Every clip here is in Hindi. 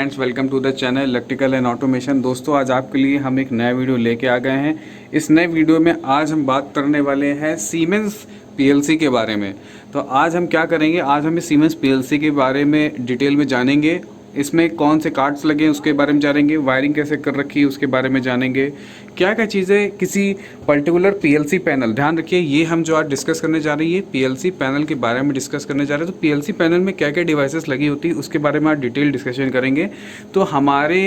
Friends, welcome to the channel electrical and automation. दोस्तों, आज आपके लिए हम एक नया वीडियो लेके आ गए हैं। इस नए वीडियो में आज हम बात करने वाले हैं सीमेंस पीएलसी के बारे में। तो आज हम क्या करेंगे, आज हम इस सीमेंस पीएलसी के बारे में डिटेल में जानेंगे। इसमें कौन से कार्ड्स लगे हैं उसके बारे में जानेंगे, वायरिंग कैसे कर रखी है उसके बारे में जानेंगे, क्या क्या चीज़ें किसी पर्टिकुलर पीएलसी पैनल, ध्यान रखिए ये हम जो आज डिस्कस करने जा रही है पीएलसी पैनल के बारे में डिस्कस करने जा रहे हैं। तो पीएलसी पैनल में क्या क्या डिवाइसेस लगी होती है उसके बारे में आज डिटेल डिस्कशन करेंगे। तो हमारे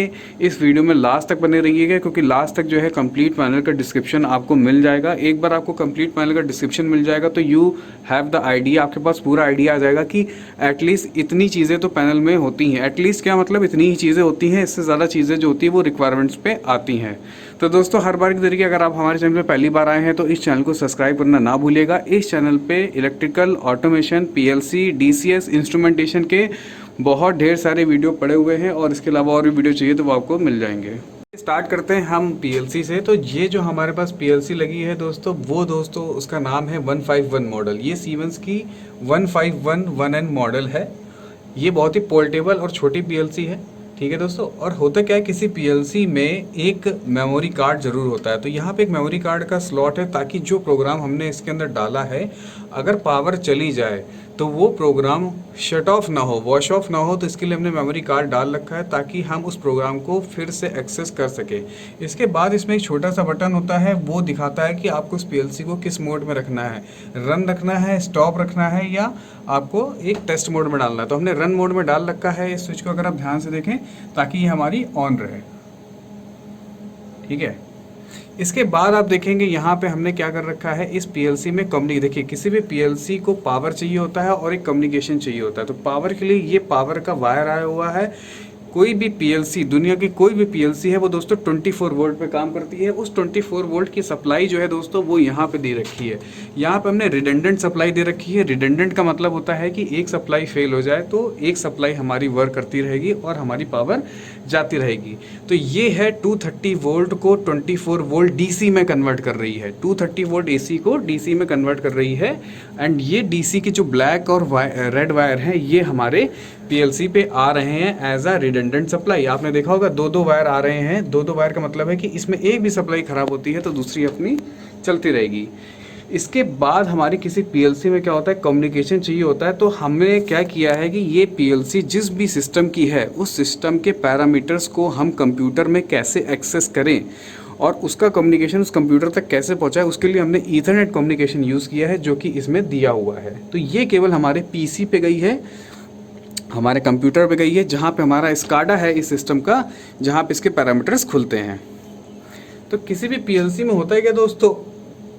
इस वीडियो में लास्ट तक बने रहिएगा, क्योंकि लास्ट तक जो है कंप्लीट पैनल का डिस्क्रिप्शन आपको मिल जाएगा। एक बार आपको कंप्लीट पैनल का डिस्क्रिप्शन मिल जाएगा तो यू हैव द आइडिया, आपके पास पूरा आइडिया आ जाएगा कि एटलीस्ट इतनी चीज़ें तो पैनल में होती हैं। एटलीस्ट क्या मतलब, इतनी ही चीज़ें होती हैं, इससे ज़्यादा चीज़ें जो होती है वो रिक्वायरमेंट्स पे आती हैं। तो दोस्तों, हर बार की तरीके अगर आप हमारे चैनल पे पहली बार आए हैं तो इस चैनल को सब्सक्राइब करना ना भूलिएगा। इस चैनल पे electrical, automation, PLC, DCS, instrumentation के बहुत ढेर सारे वीडियो पड़े हुए हैं और इसके अलावा और भी वीडियो चाहिए तो वो आपको मिल जाएंगे। स्टार्ट करते हैं हम पीएलसी से। तो ये जो हमारे पास पीएलसी लगी है दोस्तों, वो दोस्तों उसका नाम है 151 मॉडल। ये सीमेंस की 151 मॉडल है। ये बहुत ही पोर्टेबल और छोटी पीएलसी है, ठीक है दोस्तों। और होता क्या है, किसी पीएलसी में एक मेमोरी कार्ड ज़रूर होता है। तो यहाँ पे एक मेमोरी कार्ड का स्लॉट है, ताकि जो प्रोग्राम हमने इसके अंदर डाला है अगर पावर चली जाए तो वो प्रोग्राम शट ऑफ ना हो, वॉश ऑफ ना हो। तो इसके लिए हमने मेमोरी कार्ड डाल रखा है ताकि हम उस प्रोग्राम को फिर से एक्सेस कर सके। इसके बाद इसमें एक छोटा सा बटन होता है, वो दिखाता है कि आपको इस पीएलसी को किस मोड में रखना है, रन रखना है, स्टॉप रखना है, या आपको एक टेस्ट मोड में डालना है। तो हमने रन मोड में डाल रखा है इस स्विच को, अगर आप ध्यान से देखें, ताकि ये हमारी ऑन रहे, ठीक है। इसके बाद आप देखेंगे यहाँ पे हमने क्या कर रखा है, इस पीएलसी में देखिए, किसी भी पीएलसी को पावर चाहिए होता है और एक कम्युनिकेशन चाहिए होता है। तो पावर के लिए ये पावर का वायर आया हुआ है। कोई भी पीएलसी, दुनिया की कोई भी पीएलसी है वो दोस्तों 24 वोल्ट पे काम करती है। उस 24 वोल्ट की सप्लाई जो है दोस्तों वो यहाँ पे दे रखी है। यहाँ पे हमने रिडंडेंट सप्लाई दे रखी है। रिडंडेंट का मतलब होता है कि एक सप्लाई फेल हो जाए तो एक सप्लाई हमारी वर्क करती रहेगी और हमारी पावर जाती रहेगी। तो ये है 230 वोल्ट को 24 वोल्ट डीसी में कन्वर्ट कर रही है, 230 वोल्ट एसी को डीसी में कन्वर्ट कर रही है। एंड ये डीसी के जो ब्लैक और रेड वायर हैं ये हमारे पीएलसी पे आ रहे हैं एज अ रिडंडेंट सप्लाई। आपने देखा होगा दो वायर आ रहे हैं। दो वायर का मतलब है कि इसमें एक भी सप्लाई खराब होती है तो दूसरी अपनी चलती रहेगी। इसके बाद हमारी किसी पीएलसी में क्या होता है, कम्युनिकेशन चाहिए होता है। तो हमने क्या किया है कि ये पीएलसी जिस भी सिस्टम की है उस सिस्टम के पैरामीटर्स को हम कंप्यूटर में कैसे एक्सेस करें और उसका कम्युनिकेशन उस कंप्यूटर तक कैसे पहुंचाए, उसके लिए हमने ईथरनेट कम्युनिकेशन यूज़ किया है, जो कि इसमें दिया हुआ है। तो ये केवल हमारे पीसी पे गई है, हमारे कंप्यूटर पे गई है, जहाँ पे हमारा स्काडा है इस सिस्टम का, जहाँ पे इसके पैरामीटर्स खुलते हैं। तो किसी भी पीएलसी में होता है क्या दोस्तों,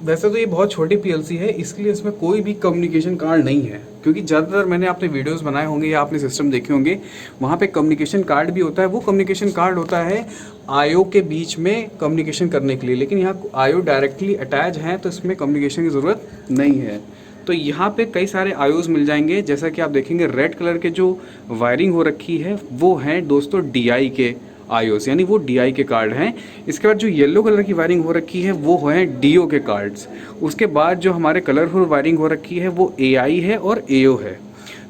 वैसे तो ये बहुत छोटी पीएलसी है, इसलिए इसमें कोई भी कम्युनिकेशन कार्ड नहीं है। क्योंकि ज़्यादातर मैंने आपने वीडियोस बनाए होंगे या आपने सिस्टम देखे होंगे, वहाँ पे कम्युनिकेशन कार्ड भी होता है। वो कम्युनिकेशन कार्ड होता है आईओ के बीच में कम्युनिकेशन करने के लिए, लेकिन यहाँ आईओ डायरेक्टली अटैच हैं तो इसमें कम्युनिकेशन की ज़रूरत नहीं है। तो यहाँ पे कई सारे आईओज मिल जाएंगे। जैसा कि आप देखेंगे रेड कलर के जो वायरिंग हो रखी है वो हैं दोस्तों डीआई के आईओस, यानी वो डीआई के कार्ड हैं। इसके बाद जो येलो कलर की वायरिंग हो रखी है वो हैं डीओ के कार्ड्स। उसके बाद जो हमारे कलरफुल वायरिंग हो रखी है वो एआई है और एओ है।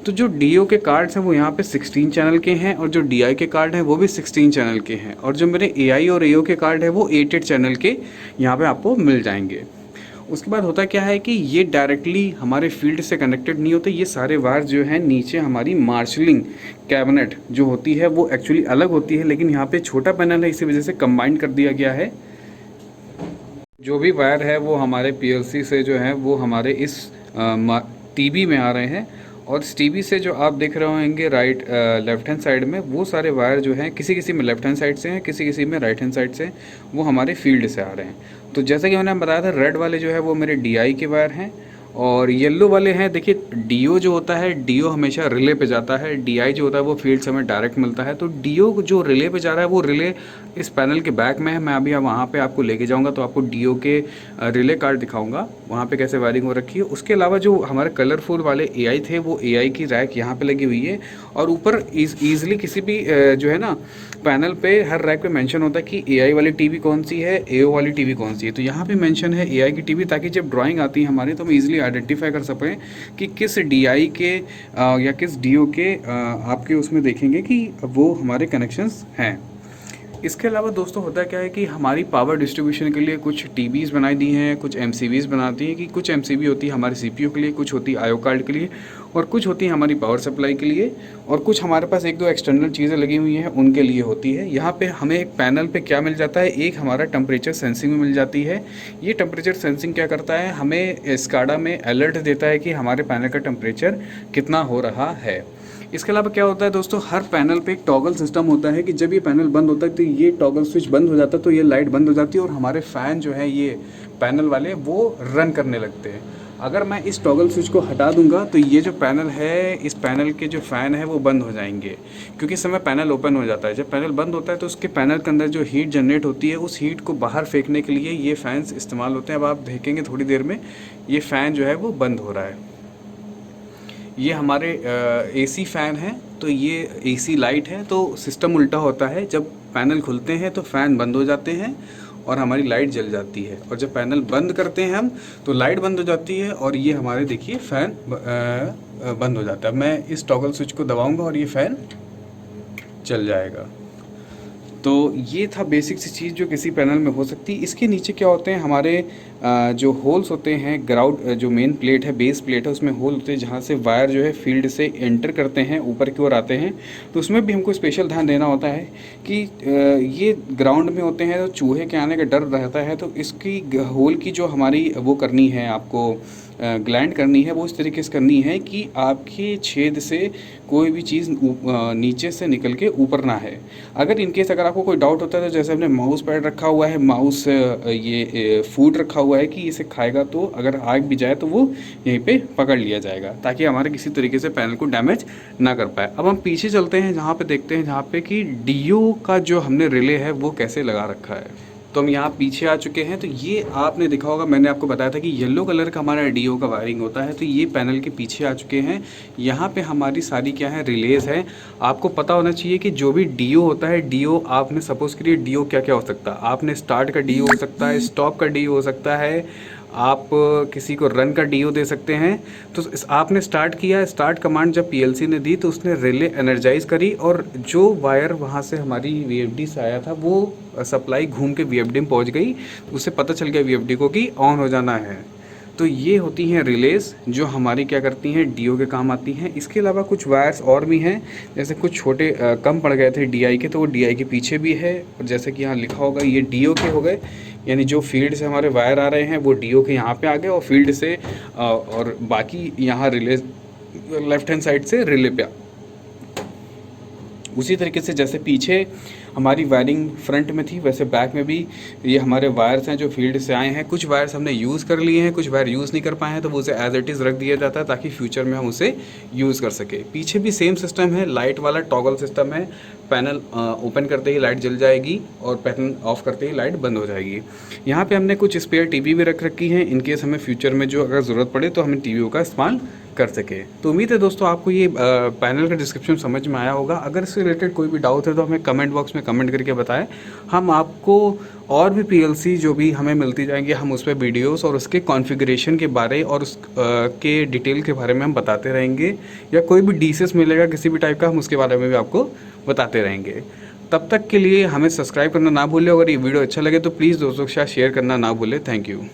तो जो डीओ के कार्ड्स हैं वो यहाँ पे 16 चैनल के हैं और जो डीआई के कार्ड हैं वो भी 16 चैनल के हैं। और जो मेरे एआई और एओ के कार्ड है वो 8 चैनल के यहाँ पे आपको मिल जाएंगे। उसके बाद होता क्या है कि ये डायरेक्टली हमारे फील्ड से कनेक्टेड नहीं होते। ये सारे वायर जो हैं नीचे हमारी मार्शलिंग कैबिनेट जो होती है वो एक्चुअली अलग होती है, लेकिन यहाँ पे छोटा पैनल है, इसी वजह से कंबाइन कर दिया गया है। जो भी वायर है वो हमारे पीएलसी से जो है वो हमारे इस टीबी में आ रहे हैं। और इस टीबी से जो आप देख रहे होंगे राइट लेफ्ट हैंड साइड में, वो सारे वायर जो हैं किसी में लेफ्ट हैंड साइड से हैं, किसी में राइट हैंड साइड से, वो हमारे फील्ड से आ रहे हैं। तो जैसा कि मैंने बताया था, रेड वाले जो है वो मेरे डीआई के वायर हैं और येलो वाले हैं। देखिए डीओ जो होता है, डीओ हमेशा रिले पे जाता है, डीआई जो होता है वो फील्ड से हमें डायरेक्ट मिलता है। तो डीओ जो रिले पे जा रहा है वो रिले इस पैनल के बैक में है। मैं अभी वहाँ पे आपको लेके जाऊँगा तो आपको डीओ के रिले कार्ड दिखाऊंगा वहाँ पे कैसे वायरिंग हो रखी है। उसके अलावा जो हमारे कलरफुल वाले एआई थे वो एआई की रैक यहाँ पे लगी हुई है। और ऊपर ईजिली किसी भी जो है ना पैनल पे हर रैक पे मेंशन होता है कि एआई वाली टीवी कौन सी है, एओ वाली टीवी कौन सी है। तो यहाँ पे मेंशन है एआई की टीवी, ताकि जब ड्राइंग आती है हमारी तो हम इजीली आइडेंटिफाई कर सकें कि किस DI के या किस DO के आपके उसमें देखेंगे कि वो हमारे कनेक्शंस हैं। इसके अलावा दोस्तों होता क्या है कि हमारी पावर डिस्ट्रीब्यूशन के लिए कुछ TBs बनाई दी हैं, कुछ MCBs बनाती हैं कि कुछ MCB होती है हमारे CPU के लिए, कुछ होती है IO कार्ड के लिए और कुछ होती है हमारी पावर सप्लाई के लिए और कुछ हमारे पास एक दो एक्सटर्नल चीज़ें लगी हुई हैं उनके लिए होती है। यहाँ पे हमें एक पैनल पे क्या मिल जाता है, एक हमारा टेम्परेचर सेंसिंग में मिल जाती है। ये टेम्परेचर सेंसिंग क्या करता है, हमें स्काडा में अलर्ट देता है कि हमारे पैनल का टेम्परेचर कितना हो रहा है। इसके अलावा क्या होता है दोस्तों, हर पैनल पे एक टॉगल सिस्टम होता है कि जब ये पैनल बंद होता है तो ये टॉगल स्विच बंद हो जाता है तो ये लाइट बंद हो जाती है और हमारे फ़ैन जो है ये पैनल वाले वो रन करने लगते हैं। अगर मैं इस टॉगल स्विच को हटा दूंगा तो ये जो पैनल है, इस पैनल के जो फ़ैन है वो बंद हो जाएंगे क्योंकि इस समय पैनल ओपन हो जाता है। जब पैनल बंद होता है तो उसके पैनल के अंदर जो हीट जनरेट होती है उस हीट को बाहर फेंकने के लिए ये फ़ैन्स इस्तेमाल होते हैं। अब आप देखेंगे थोड़ी देर में ये फ़ैन जो है वो बंद हो रहा है। ये हमारे AC फ़ैन है तो ये AC लाइट है, तो सिस्टम उल्टा होता है। जब पैनल खुलते हैं तो फ़ैन बंद हो जाते हैं और हमारी लाइट जल जाती है और जब पैनल बंद करते हैं हम तो लाइट बंद हो जाती है और ये हमारे देखिए फ़ैन बंद हो जाता है। मैं इस टॉगल स्विच को दबाऊंगा और ये फ़ैन चल जाएगा। तो ये था बेसिक सी चीज़ जो किसी पैनल में हो सकती है। इसके नीचे क्या होते हैं, हमारे जो होल्स होते हैं, ग्राउंड जो मेन प्लेट है, बेस प्लेट है, उसमें होल होते हैं जहाँ से वायर जो है फील्ड से एंटर करते हैं, ऊपर की ओर आते हैं। तो उसमें भी हमको स्पेशल ध्यान देना होता है कि ये ग्राउंड में होते हैं तो चूहे के आने का डर रहता है, तो इसकी होल की जो हमारी वो करनी है, आपको ग्लैंड करनी है, वो इस तरीके से करनी है कि आपके छेद से कोई भी चीज़ नीचे से निकल के ऊपर ना है। अगर इनकेस अगर आपको कोई डाउट होता है तो जैसे हमने माउस पैड रखा हुआ है, माउस ये फूड रखा हुआ है कि इसे खाएगा तो अगर आग भी जाए तो वो यहीं पे पकड़ लिया जाएगा ताकि हमारे किसी तरीके से पैनल को डैमेज ना कर पाए। अब हम पीछे चलते हैं जहाँ पे देखते हैं जहाँ पे कि DO का जो हमने रिले है वो कैसे लगा रखा है। तो हम यहाँ पीछे आ चुके हैं। तो ये आपने देखा होगा, मैंने आपको बताया था कि येलो कलर का हमारा DO का वायरिंग होता है। तो ये पैनल के पीछे आ चुके हैं। यहाँ पे हमारी सारी क्या है, रिलेज है। आपको पता होना चाहिए कि जो भी DO होता है, DO आपने सपोज करिए DO क्या क्या हो सकता है। आपने स्टार्ट का DO हो सकता है, स्टॉप का DO हो सकता है, आप किसी को रन का DO दे सकते हैं। तो आपने स्टार्ट किया, स्टार्ट कमांड जब PLC ने दी तो उसने रिले एनर्जाइज करी और जो वायर वहाँ से हमारी VFD से आया था वो सप्लाई घूम के VFD में पहुँच गई। उससे पता चल गया VFD को कि ऑन हो जाना है। तो ये होती हैं रिलेज जो हमारी क्या करती हैं, DO के काम आती हैं। इसके अलावा कुछ वायर्स और भी हैं, जैसे कुछ छोटे कम पड़ गए थे DI के तो वो DI के पीछे भी है। और जैसे कि यहाँ लिखा होगा ये DO के हो गए, यानी जो फील्ड से हमारे वायर आ रहे हैं वो DO के यहाँ पे आ गए और फील्ड से और बाकी यहाँ रिले लेफ्ट हैंड साइड से रिले पे। उसी तरीके से जैसे पीछे हमारी वायरिंग फ्रंट में थी वैसे बैक में भी ये हमारे वायर्स हैं जो फील्ड से आए हैं। कुछ वायर्स हमने यूज़ कर लिए हैं, कुछ वायर यूज़ नहीं कर पाए हैं, तो वो उसे एज इट इज़ रख दिया जाता है ताकि फ्यूचर में हम उसे यूज़ कर सके। पीछे भी सेम सिस्टम है, लाइट वाला टॉगल सिस्टम है। पैनल ओपन करते ही लाइट जल जाएगी और पैनल ऑफ करते ही लाइट बंद हो जाएगी। यहाँ पे हमने कुछ स्पेयर टीवी भी रख रखी हैं इनकेस हमें फ्यूचर में जो अगर ज़रूरत पड़े तो हमें टीवी का इस्तेमाल कर सके। तो उम्मीद है दोस्तों आपको ये पैनल का डिस्क्रिप्शन समझ में आया होगा। अगर इससे रिलेटेड कोई भी डाउट है तो हमें कमेंट बॉक्स में कमेंट करके बताएं। हम आपको और भी PLC जो भी हमें मिलती जाएंगे हम उस पर वीडियोस और उसके कॉन्फ़िगरेशन के बारे और उस के डिटेल के बारे में हम बताते रहेंगे, या कोई भी DCS मिलेगा किसी भी टाइप का हम उसके बारे में भी आपको बताते रहेंगे। तब तक के लिए हमें सब्सक्राइब करना ना भूलें। अगर ये वीडियो अच्छा लगे तो प्लीज़ दोस्तों के साथ शेयर करना ना भूलें। Thank you.